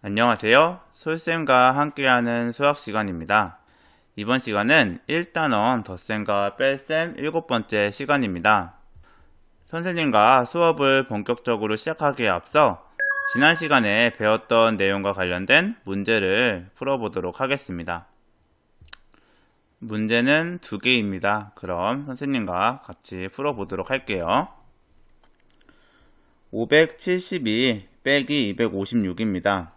안녕하세요. 솔쌤과 함께하는 수학 시간입니다. 이번 시간은 1단원 덧셈과 뺄셈 7번째 시간입니다. 선생님과 수업을 본격적으로 시작하기에 앞서 지난 시간에 배웠던 내용과 관련된 문제를 풀어보도록 하겠습니다. 문제는 2개입니다. 그럼 선생님과 같이 풀어보도록 할게요. 572 빼기 256입니다.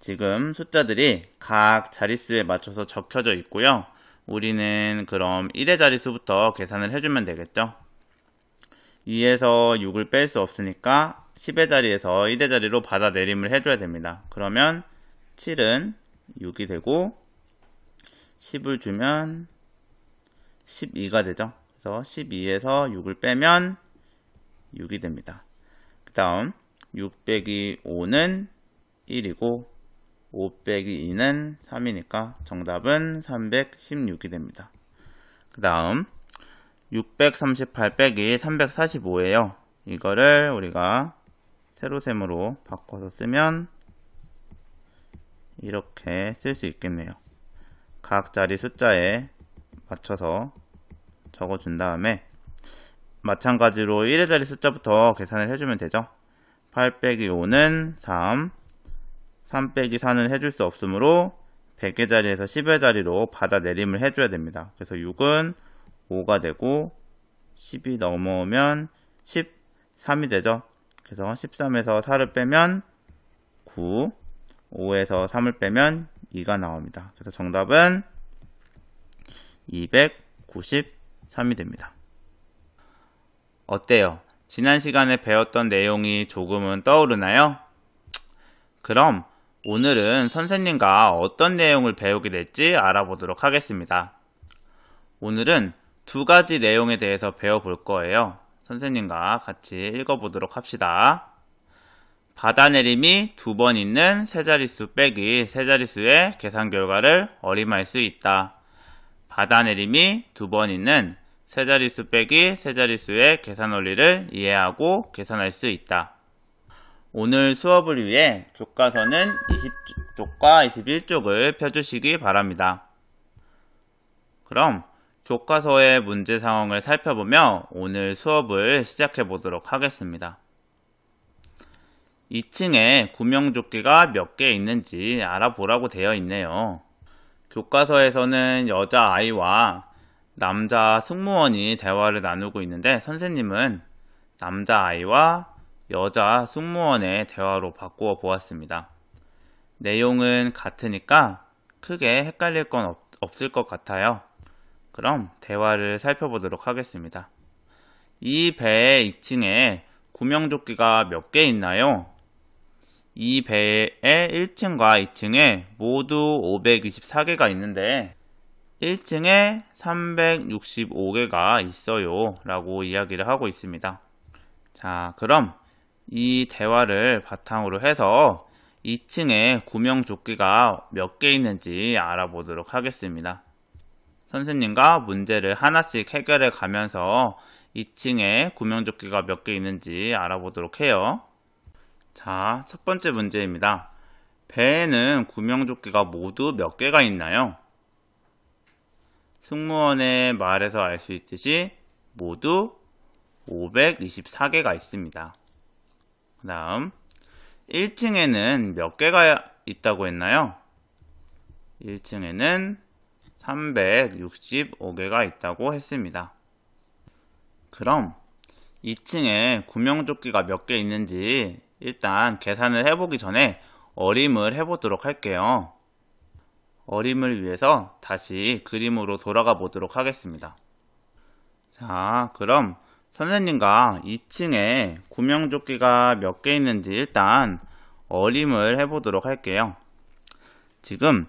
지금 숫자들이 각 자릿수에 맞춰서 적혀져 있고요. 우리는 그럼 1의 자릿수부터 계산을 해주면 되겠죠. 2에서 6을 뺄 수 없으니까 10의 자리에서 1의 자리로 받아내림을 해줘야 됩니다. 그러면 7은 6이 되고 10을 주면 12가 되죠. 그래서 12에서 6을 빼면 6이 됩니다. 그 다음 6 빼기 5는 1이고 5 빼기 2는 3이니까 정답은 316이 됩니다. 그 다음 638 빼기 345예요. 이거를 우리가 세로셈으로 바꿔서 쓰면 이렇게 쓸 수 있겠네요. 각 자리 숫자에 맞춰서 적어준 다음에 마찬가지로 1의 자리 숫자부터 계산을 해주면 되죠. 8 빼기 5는 3 빼기 4는 해줄 수 없으므로 100의 자리에서 10의 자리로 받아내림을 해줘야 됩니다. 그래서 6은 5가 되고 10이 넘어오면 13이 되죠. 그래서 13에서 4를 빼면 9, 5에서 3을 빼면 2가 나옵니다. 그래서 정답은 293이 됩니다. 어때요? 지난 시간에 배웠던 내용이 조금은 떠오르나요? 그럼 오늘은 선생님과 어떤 내용을 배우게 될지 알아보도록 하겠습니다. 오늘은 2가지 내용에 대해서 배워볼 거예요. 선생님과 같이 읽어보도록 합시다. 받아내림이 2번 있는 세자릿수 빼기 세자릿수의 계산 결과를 어림할 수 있다. 받아내림이 2번 있는 세자릿수 빼기 세자릿수의 계산 원리를 이해하고 계산할 수 있다. 오늘 수업을 위해 교과서는 20쪽과 21쪽을 펴주시기 바랍니다. 그럼 교과서의 문제 상황을 살펴보며 오늘 수업을 시작해 보도록 하겠습니다. 2층에 구명조끼가 몇 개 있는지 알아보라고 되어 있네요. 교과서에서는 여자아이와 남자 승무원이 대화를 나누고 있는데 선생님은 남자아이와 여자 승무원의 대화로 바꾸어 보았습니다. 내용은 같으니까 크게 헷갈릴 건 없을 것 같아요. 그럼 대화를 살펴보도록 하겠습니다. 이 배의 2층에 구명조끼가 몇 개 있나요? 이 배의 1층과 2층에 모두 524개가 있는데 1층에 365개가 있어요 라고 이야기를 하고 있습니다. 자, 그럼 이 대화를 바탕으로 해서 2층에 구명조끼가 몇 개 있는지 알아보도록 하겠습니다. 선생님과 문제를 하나씩 해결해 가면서 2층에 구명조끼가 몇 개 있는지 알아보도록 해요. 자, 첫 번째 문제입니다. 배에는 구명조끼가 모두 몇 개가 있나요? 승무원의 말에서 알 수 있듯이 모두 524개가 있습니다. 그 다음 1층에는 몇 개가 있다고 했나요? 1층에는 365개가 있다고 했습니다. 그럼 2층에 구명조끼가 몇 개 있는지 일단 계산을 해보기 전에 어림을 해보도록 할게요. 어림을 위해서 다시 그림으로 돌아가 보도록 하겠습니다. 자, 그럼 선생님과 2층에 구명조끼가 몇 개 있는지 일단 어림을 해보도록 할게요. 지금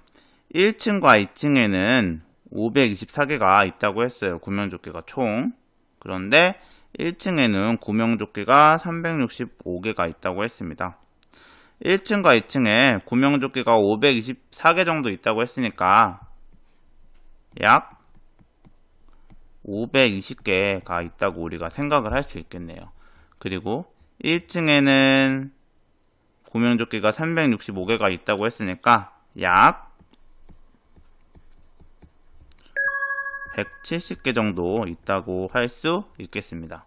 1층과 2층에는 524개가 있다고 했어요. 구명조끼가 총. 그런데 1층에는 구명조끼가 365개가 있다고 했습니다. 1층과 2층에 구명조끼가 524개 정도 있다고 했으니까 약 520개가 있다고 우리가 생각을 할 수 있겠네요. 그리고 1층에는 구명조끼가 365개가 있다고 했으니까 약 170개 정도 있다고 할 수 있겠습니다.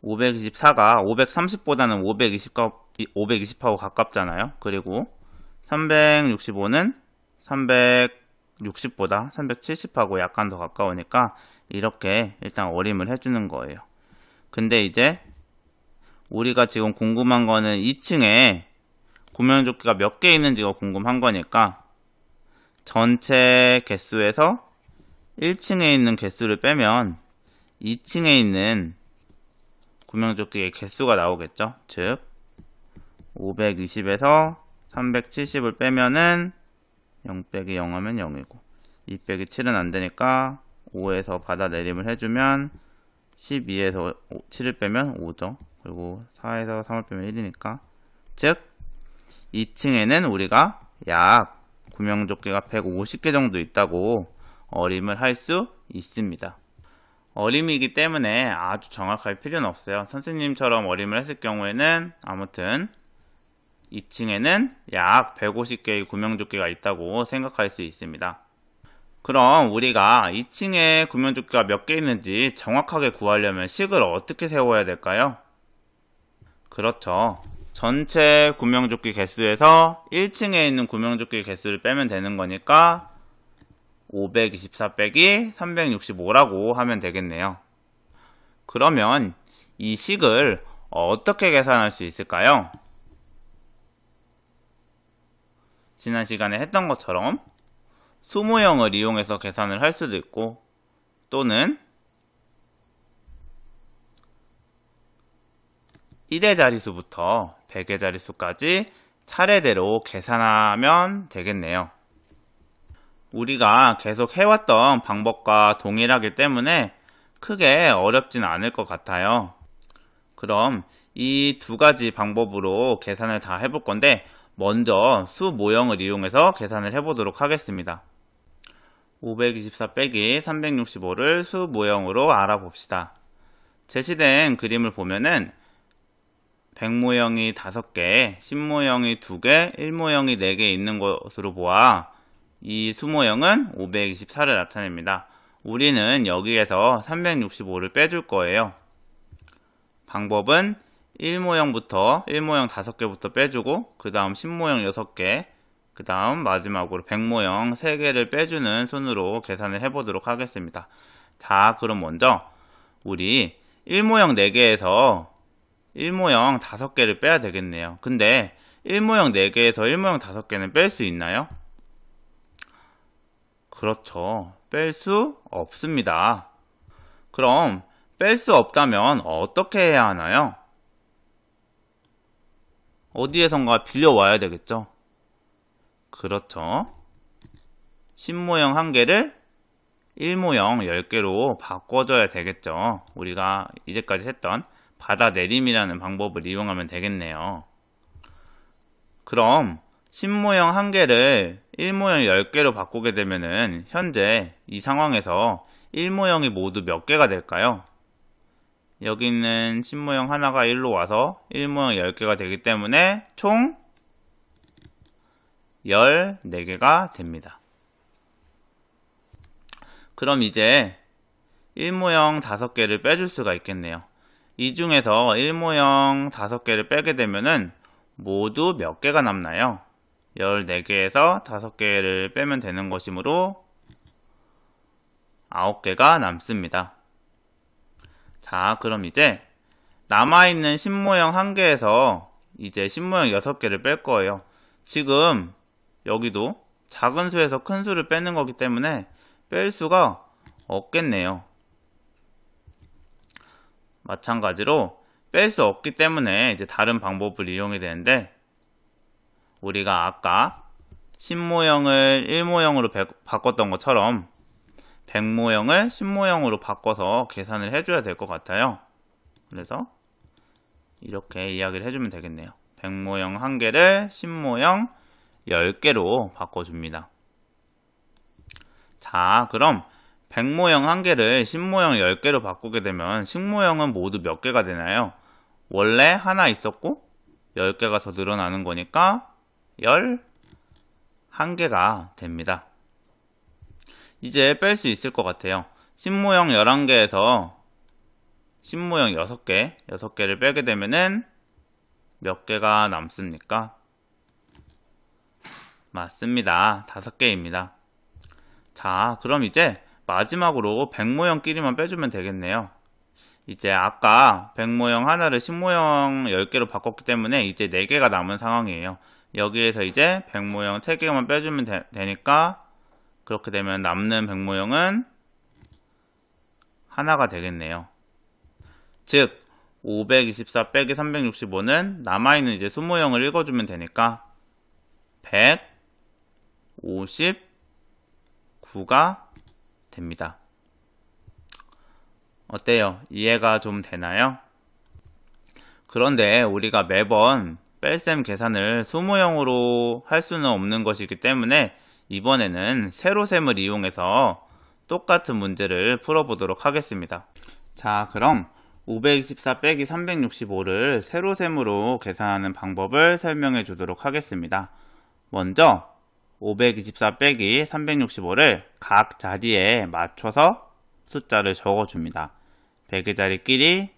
524가 530보다는 520하고 가깝잖아요. 그리고 365는 360보다 370하고 약간 더 가까우니까 이렇게 일단 어림을 해주는 거예요. 근데 이제 우리가 지금 궁금한 거는 2층에 구명조끼가 몇 개 있는지가 궁금한 거니까 전체 개수에서 1층에 있는 개수를 빼면 2층에 있는 구명조끼의 개수가 나오겠죠. 즉 520에서 370을 빼면은 0 빼기 0 하면 0이고 2 빼기 7은 안되니까 5에서 받아내림을 해주면 12에서 7을 빼면 5죠. 그리고 4에서 3을 빼면 1이니까 즉 2층에는 우리가 약 구명조끼가 150개 정도 있다고 어림을 할 수 있습니다. 어림이기 때문에 아주 정확할 필요는 없어요. 선생님처럼 어림을 했을 경우에는 아무튼 2층에는 약 150개의 구명조끼가 있다고 생각할 수 있습니다. 그럼 우리가 2층에 구명조끼가 몇 개 있는지 정확하게 구하려면 식을 어떻게 세워야 될까요? 그렇죠. 전체 구명조끼 개수에서 1층에 있는 구명조끼 개수를 빼면 되는 거니까 524 빼기 365라고 하면 되겠네요. 그러면 이 식을 어떻게 계산할 수 있을까요? 지난 시간에 했던 것처럼 수모형을 이용해서 계산을 할 수도 있고 또는 1의 자릿수부터 100의 자릿수까지 차례대로 계산하면 되겠네요. 우리가 계속 해왔던 방법과 동일하기 때문에 크게 어렵진 않을 것 같아요. 그럼 이 두 가지 방법으로 계산을 다 해볼 건데 먼저 수 모형을 이용해서 계산을 해보도록 하겠습니다. 524 빼기 365를 수 모형으로 알아봅시다. 제시된 그림을 보면은 100모형이 5개, 10모형이 2개, 1모형이 4개 있는 것으로 보아 이 수모형은 524를 나타냅니다. 우리는 여기에서 365를 빼줄 거예요. 방법은 1모형부터 1모형 5개부터 빼주고 그 다음 10모형 6개, 그 다음 마지막으로 100모형 3개를 빼주는 순으로 계산을 해보도록 하겠습니다. 자, 그럼 먼저 우리 1모형 4개에서 1모형 5개를 빼야 되겠네요. 근데 1모형 4개에서 1모형 5개는 뺄 수 있나요? 그렇죠. 뺄 수 없습니다. 그럼 뺄 수 없다면 어떻게 해야 하나요? 어디에선가 빌려와야 되겠죠? 그렇죠. 10모형 1개를 1모형 10개로 바꿔줘야 되겠죠. 우리가 이제까지 했던 받아내림이라는 방법을 이용하면 되겠네요. 그럼 10모형 1개를 1모형 10개로 바꾸게 되면은 현재 이 상황에서 1모형이 모두 몇 개가 될까요? 여기 있는 10모형 하나가 1로 와서 1모형 10개가 되기 때문에 총 14개가 됩니다. 그럼 이제 1모형 5개를 빼줄 수가 있겠네요. 이 중에서 1모형 5개를 빼게 되면은 모두 몇 개가 남나요? 14개에서 5개를 빼면 되는 것이므로 9개가 남습니다. 자, 그럼 이제 남아있는 10모형 1개에서 이제 10모형 6개를 뺄 거예요. 지금 여기도 작은 수에서 큰 수를 빼는 거기 때문에 뺄 수가 없겠네요. 마찬가지로 뺄 수 없기 때문에 이제 다른 방법을 이용해야 되는데 우리가 아까 10모형을 1모형으로 바꿨던 것처럼 100모형을 10모형으로 바꿔서 계산을 해줘야 될 것 같아요. 그래서 이렇게 이야기를 해주면 되겠네요. 100모형 1개를 10모형 10개로 바꿔줍니다. 자, 그럼 100모형 1개를 10모형 10개로 바꾸게 되면 10모형은 모두 몇 개가 되나요? 원래 하나 있었고 10개가 더 늘어나는 거니까 11개가 됩니다. 이제 뺄 수 있을 것 같아요. 신모형 11개에서 신모형 6개를 빼게 되면은 몇 개가 남습니까? 맞습니다. 5개입니다. 자, 그럼 이제 마지막으로 백모형끼리만 빼주면 되겠네요. 이제 아까 백모형 하나를 신모형 10개로 바꿨기 때문에 이제 4개가 남은 상황이에요. 여기에서 이제 백모형 3개만 빼주면 되니까 그렇게 되면 남는 백모형은 하나가 되겠네요. 즉 524 빼기 365는 남아있는 이제 수모형을 읽어주면 되니까 159가 됩니다. 어때요? 이해가 좀 되나요? 그런데 우리가 매번 뺄셈 계산을 수모형으로 할 수는 없는 것이기 때문에 이번에는 세로셈을 이용해서 똑같은 문제를 풀어보도록 하겠습니다. 자, 그럼 524 빼기 365를 세로셈으로 계산하는 방법을 설명해 주도록 하겠습니다. 먼저 524 빼기 365를 각 자리에 맞춰서 숫자를 적어줍니다. 100의 자리끼리,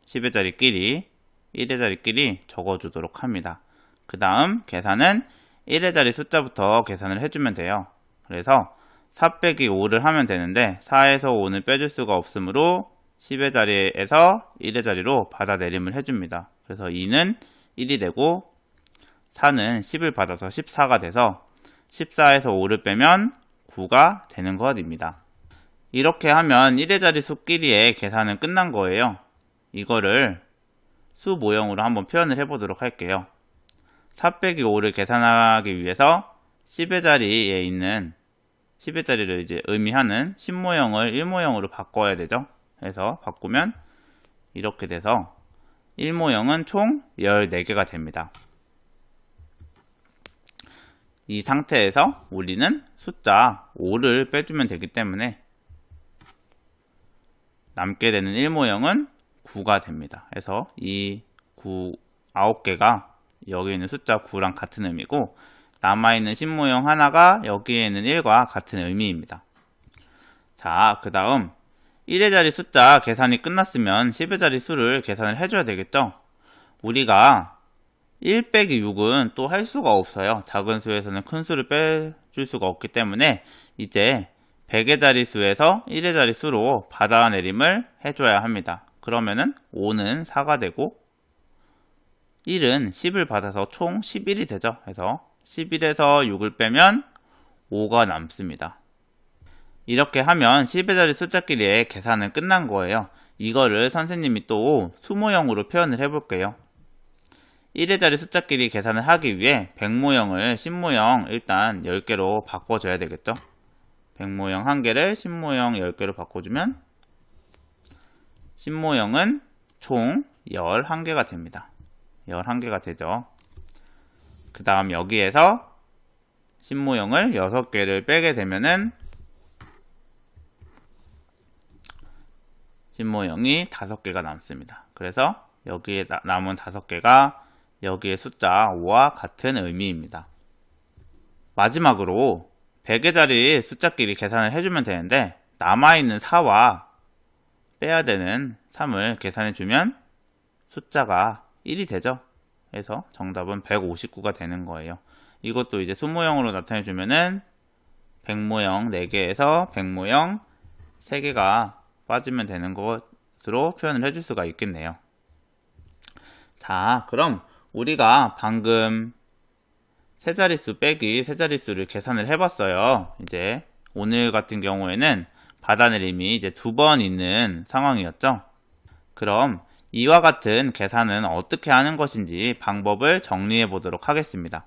10의 자리끼리, 1의 자리끼리 적어주도록 합니다. 그 다음 계산은 1의 자리 숫자부터 계산을 해주면 돼요. 그래서 4 빼기 5를 하면 되는데 4에서 5는 빼줄 수가 없으므로 10의 자리에서 1의 자리로 받아내림을 해줍니다. 그래서 2는 1이 되고 4는 10을 받아서 14가 돼서 14에서 5를 빼면 9가 되는 것입니다. 이렇게 하면 1의 자리 수끼리의 계산은 끝난 거예요. 이거를 수 모형으로 한번 표현을 해보도록 할게요. 4 빼기 5를 계산하기 위해서 10의 자리에 있는 10의 자리를 이제 의미하는 10모형을 1모형으로 바꿔야 되죠. 그래서 바꾸면 이렇게 돼서 1모형은 총 14개가 됩니다. 이 상태에서 우리는 숫자 5를 빼주면 되기 때문에 남게 되는 1모형은 9가 됩니다. 그래서 이 9개가 여기 있는 숫자 9랑 같은 의미고 남아있는 신모형 하나가 여기에 있는 1과 같은 의미입니다. 자, 그 다음 1의 자리 숫자 계산이 끝났으면 10의 자리 수를 계산을 해줘야 되겠죠? 우리가 1 빼기 6은 또 할 수가 없어요. 작은 수에서는 큰 수를 빼줄 수가 없기 때문에 이제 100의 자리 수에서 1의 자리 수로 받아내림을 해줘야 합니다. 그러면은 5는 4가 되고 1은 10을 받아서 총 11이 되죠. 그래서 11에서 6을 빼면 5가 남습니다. 이렇게 하면 10의 자리 숫자끼리의 계산은 끝난 거예요. 이거를 선생님이 또 수모형으로 표현을 해볼게요. 1의 자리 숫자끼리 계산을 하기 위해 100모형을 10모형 일단 10개로 바꿔줘야 되겠죠. 100모형 1개를 10모형 10개로 바꿔주면 10모형은 총 11개가 됩니다. 11개가 되죠. 그 다음 여기에서 10모형을 6개를 빼게 되면은 10모형이 5개가 남습니다. 그래서 여기에 남은 5개가 여기의 숫자 5와 같은 의미입니다. 마지막으로 100의 자리 숫자끼리 계산을 해주면 되는데 남아있는 4와 빼야 되는 3을 계산해주면 숫자가 1이 되죠. 그래서 정답은 159가 되는 거예요. 이것도 이제 수모형으로 나타내주면은 100모형 4개에서 100모형 3개가 빠지면 되는 것으로 표현을 해줄 수가 있겠네요. 자, 그럼 우리가 방금 세자릿수 빼기 세자릿수를 계산을 해봤어요. 이제 오늘 같은 경우에는 받아내림이 이제 2번 있는 상황이었죠. 그럼 이와 같은 계산은 어떻게 하는 것인지 방법을 정리해 보도록 하겠습니다.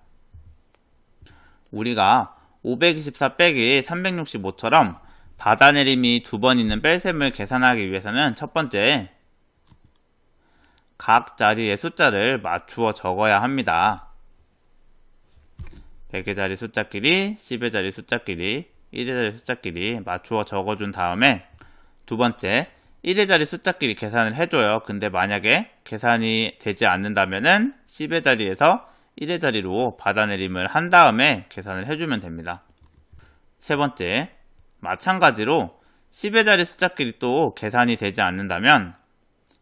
우리가 524 빼기 365처럼 받아내림이 2번 있는 뺄셈을 계산하기 위해서는 첫 번째, 각 자리의 숫자를 맞추어 적어야 합니다. 100의 자리 숫자끼리, 10의 자리 숫자끼리, 1의 자리 숫자끼리 맞추어 적어준 다음에 두 번째, 1의 자리 숫자끼리 계산을 해줘요. 근데 만약에 계산이 되지 않는다면은 10의 자리에서 1의 자리로 받아내림을 한 다음에 계산을 해주면 됩니다. 세 번째, 마찬가지로 10의 자리 숫자끼리 또 계산이 되지 않는다면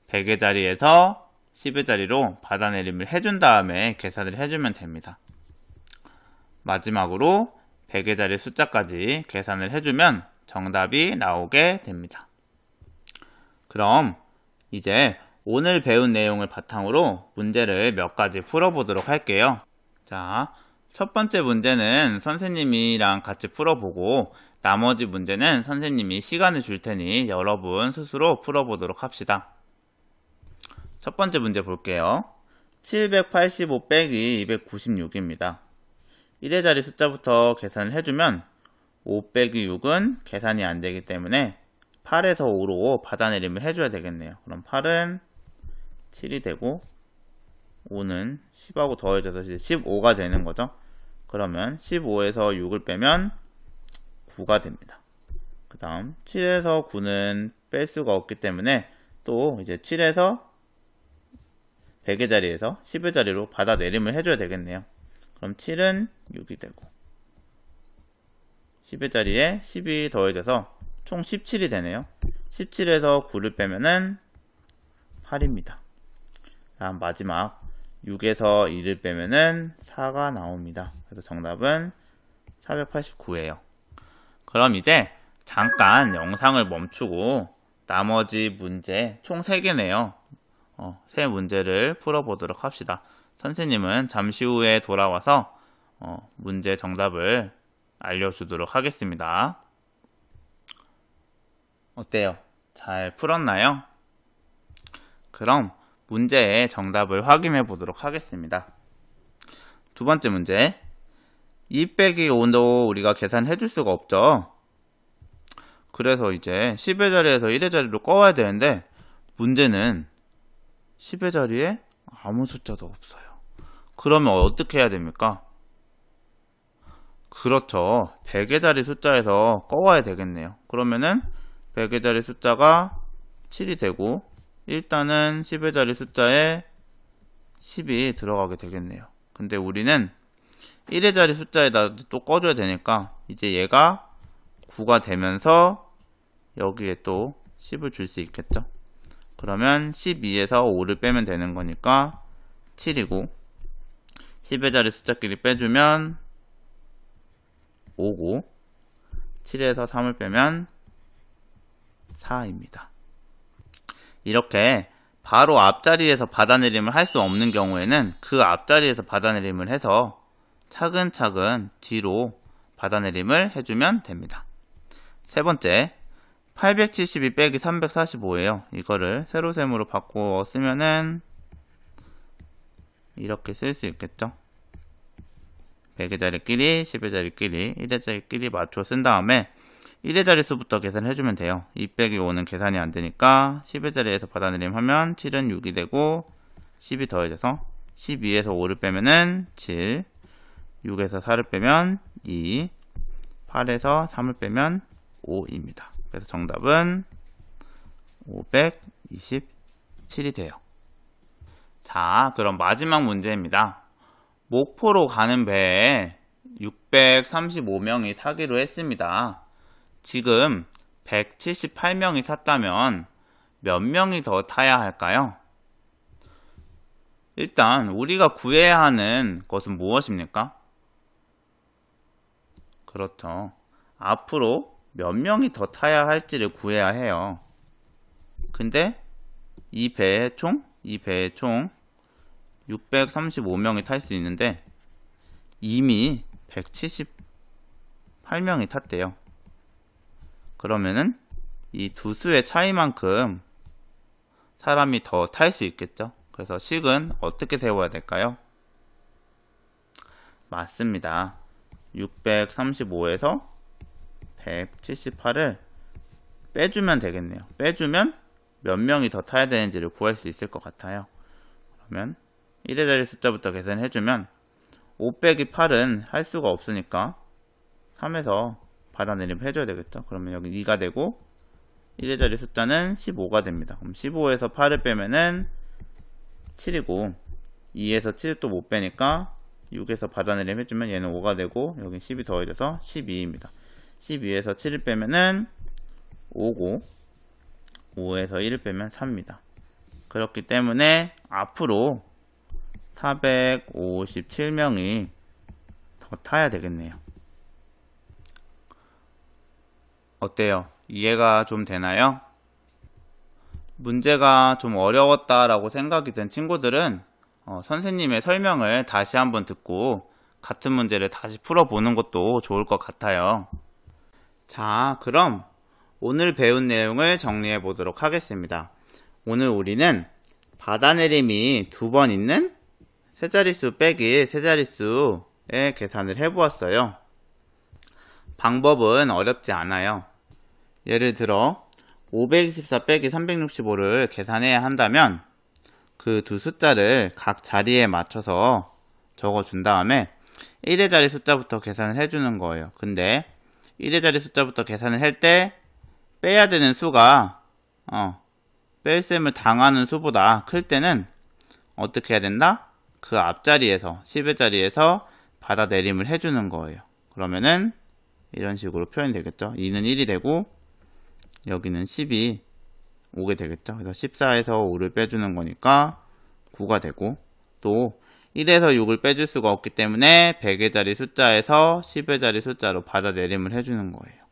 100의 자리에서 10의 자리로 받아내림을 해준 다음에 계산을 해주면 됩니다. 마지막으로 100의 자리 숫자까지 계산을 해주면 정답이 나오게 됩니다. 그럼 이제 오늘 배운 내용을 바탕으로 문제를 몇 가지 풀어보도록 할게요. 자, 첫 번째 문제는 선생님이랑 같이 풀어보고 나머지 문제는 선생님이 시간을 줄 테니 여러분 스스로 풀어보도록 합시다. 첫 번째 문제 볼게요. 785 빼기 296입니다. 1의 자리 숫자부터 계산을 해주면 5 빼기 6은 계산이 안 되기 때문에 8에서 5로 받아내림을 해줘야 되겠네요. 그럼 8은 7이 되고 5는 10하고 더해져서 이제 15가 되는 거죠. 그러면 15에서 6을 빼면 9가 됩니다. 그 다음 7에서 9는 뺄 수가 없기 때문에 또 이제 7에서 100의 자리에서 10의 자리로 받아내림을 해줘야 되겠네요. 그럼 7은 6이 되고 10의 자리에 10이 더해져서 총 17이 되네요. 17에서 9를 빼면은 8입니다. 다음 마지막 6에서 2를 빼면은 4가 나옵니다. 그래서 정답은 489예요. 그럼 이제 잠깐 영상을 멈추고 나머지 문제 총 3개네요. 세 문제를 풀어보도록 합시다. 선생님은 잠시 후에 돌아와서 문제 정답을 알려주도록 하겠습니다. 어때요? 잘 풀었나요? 그럼 문제의 정답을 확인해 보도록 하겠습니다. 두 번째 문제, 2 빼기 5도 우리가 계산해 줄 수가 없죠. 그래서 이제 10의 자리에서 1의 자리로 꺼와야 되는데 문제는 10의 자리에 아무 숫자도 없어요. 그러면 어떻게 해야 됩니까? 그렇죠. 100의 자리 숫자에서 꺼와야 되겠네요. 그러면은 100의 자리 숫자가 7이 되고 일단은 10의 자리 숫자에 10이 들어가게 되겠네요. 근데 우리는 1의 자리 숫자에다 또 꺼줘야 되니까 이제 얘가 9가 되면서 여기에 또 10을 줄 수 있겠죠. 그러면 12에서 5를 빼면 되는 거니까 7이고 10의 자리 숫자끼리 빼주면 5고 7에서 3을 빼면 4입니다. 이렇게 바로 앞자리에서 받아내림을 할 수 없는 경우에는 그 앞자리에서 받아내림을 해서 차근차근 뒤로 받아내림을 해주면 됩니다. 세 번째, 872 빼기 345예요. 이거를 세로셈으로 바꾸어 쓰면은 이렇게 쓸 수 있겠죠. 100의 자리끼리, 10의 자리끼리, 1의 자리끼리 맞춰 쓴 다음에 1의 자릿수부터 계산해주면 돼요. 2 빼기 5는 계산이 안 되니까 10의 자리에서 받아내림 하면 7은 6이 되고 10이 더해져서 12에서 5를 빼면은 7, 6에서 4를 빼면 2, 8에서 3을 빼면 5입니다. 그래서 정답은 527이 돼요. 자, 그럼 마지막 문제입니다. 목포로 가는 배에 635명이 타기로 했습니다. 지금 178명이 탔다면 몇 명이 더 타야 할까요? 일단 우리가 구해야 하는 것은 무엇입니까? 그렇죠. 앞으로 몇 명이 더 타야 할지를 구해야 해요. 근데 이 배에 총 635명이 탈 수 있는데 이미 178명이 탔대요. 그러면은 이 두 수의 차이만큼 사람이 더 탈 수 있겠죠. 그래서 식은 어떻게 세워야 될까요? 맞습니다. 635에서 178을 빼주면 되겠네요. 빼주면 몇 명이 더 타야 되는지를 구할 수 있을 것 같아요. 그러면 1의 자리 숫자부터 계산해주면 5 빼기 8은 할 수가 없으니까 3에서 받아내림 해줘야 되겠죠. 그러면 여기 2가 되고 1의 자리 숫자는 15가 됩니다. 그럼 15에서 8을 빼면은 7이고 2에서 7을 또 못 빼니까 6에서 받아내림 해주면 얘는 5가 되고 여긴 10이 더해져서 12입니다. 12에서 7을 빼면은 5고 5에서 1을 빼면 3입니다. 그렇기 때문에 앞으로 457명이 더 타야 되겠네요. 어때요? 이해가 좀 되나요? 문제가 좀 어려웠다라고 생각이 든 친구들은 선생님의 설명을 다시 한번 듣고 같은 문제를 다시 풀어보는 것도 좋을 것 같아요. 자, 그럼 오늘 배운 내용을 정리해 보도록 하겠습니다. 오늘 우리는 받아내림이 2번 있는 세자릿수 빼기 세자릿수의 계산을 해보았어요. 방법은 어렵지 않아요. 예를 들어 524 빼기 365를 계산해야 한다면 그 두 숫자를 각 자리에 맞춰서 적어준 다음에 1의 자리 숫자부터 계산을 해주는 거예요. 근데 1의 자리 숫자부터 계산을 할 때 빼야 되는 수가 뺄셈을 당하는 수보다 클 때는 어떻게 해야 된다? 그 앞자리에서 10의 자리에서 받아내림을 해주는 거예요. 그러면은 이런 식으로 표현이 되겠죠. 2는 1이 되고 여기는 10이 오게 되겠죠. 그래서 14에서 5를 빼주는 거니까 9가 되고 또 1에서 6을 빼줄 수가 없기 때문에 100의 자리 숫자에서 10의 자리 숫자로 받아내림을 해주는 거예요.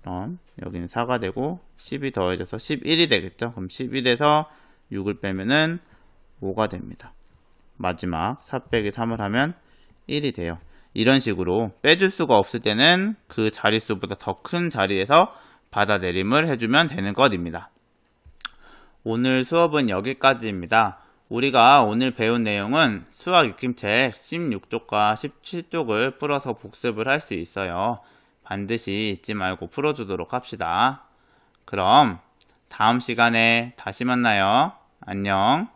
그럼 여기는 4가 되고 10이 더해져서 11이 되겠죠. 그럼 11에서 6을 빼면은 5가 됩니다. 마지막 4 빼기 3을 하면 1이 돼요. 이런 식으로 빼줄 수가 없을 때는 그 자릿수보다 더 큰 자리에서 받아내림을 해주면 되는 것입니다. 오늘 수업은 여기까지입니다. 우리가 오늘 배운 내용은 수학 익힘책 16쪽과 17쪽을 풀어서 복습을 할 수 있어요. 반드시 잊지 말고 풀어주도록 합시다. 그럼 다음 시간에 다시 만나요. 안녕.